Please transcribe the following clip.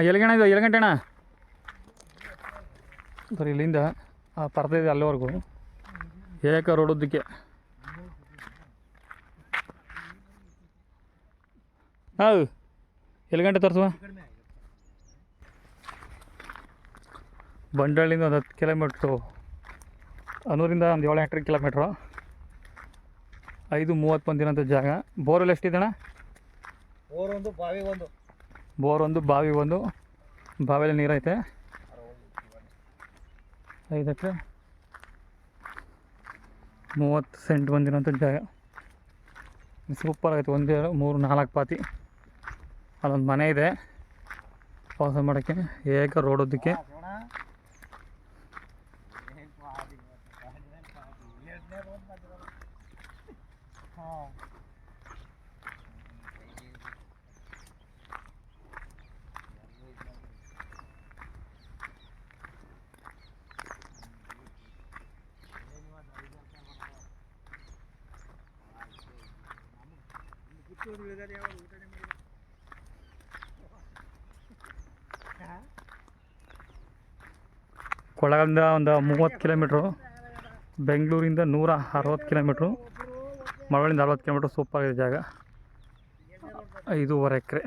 ಎಲ್ಲಿಗಣ ಇದು ಎಲ್ಲಿ ಗಂಟೆ ಅಣ್ಣ ಬರೀ ಇಲ್ಲಿಂದ ಆ ಪರ್ದೆ ಇದೆ ಅಲ್ಲಿವರೆಗೂ ಏಕ ರೋಡ್ ಉದ್ದಕ್ಕೆ. ಹೌದು ಎಲ್ಲಿ ಗಂಟೆ ತೋರಿಸುವ ಬಂಡಳ್ಳಿಂದ ಒಂದು 10 ಕಿಲೋಮೀಟ್ರು, ಅನೂರಿಂದ ಒಂದು 7-8 ಕಿಲೋಮೀಟ್ರು. 5:30 ಬಂದಿರೋಂಥ ಜಾಗ. ಬೋರ್ವೆಲ್ ಎಷ್ಟಿದೆ ಅಣ್ಣ? ಬೋರ್ ಒಂದು ಬಾವಿ ಒಂದು. ಬಾವಿಯಲ್ಲಿ ನೀರೈತೆ. 5 ಎಕರೆ 30 ಸೆಂಟ್ ಬಂದಿರೋಂಥ ಜಾಗ. ಸೂಪರ್ ಆಯಿತು. 1 2 3 4 ಪಾತಿ. ಅಲ್ಲೊಂದು ಮನೆ ಇದೆ ವಾಸ ಮಾಡೋಕ್ಕೆ. ಏಕ ರೋಡ್ ಉದ್ದಕ್ಕೆ. ಕೊಳ್ಳಗಳಿಂದ ಒಂದು 30 ಕಿಲೋಮೀಟ್ರು, ಬೆಂಗಳೂರಿಂದ 160 ಕಿಲೋಮೀಟ್ರು, ಮಳವಳ್ಳಿಯಿಂದ 40 ಕಿಲೋಮೀಟ್ರು. ಸೂಪರ್ ಇದೆ ಜಾಗ. 5.5 ಎಕರೆ.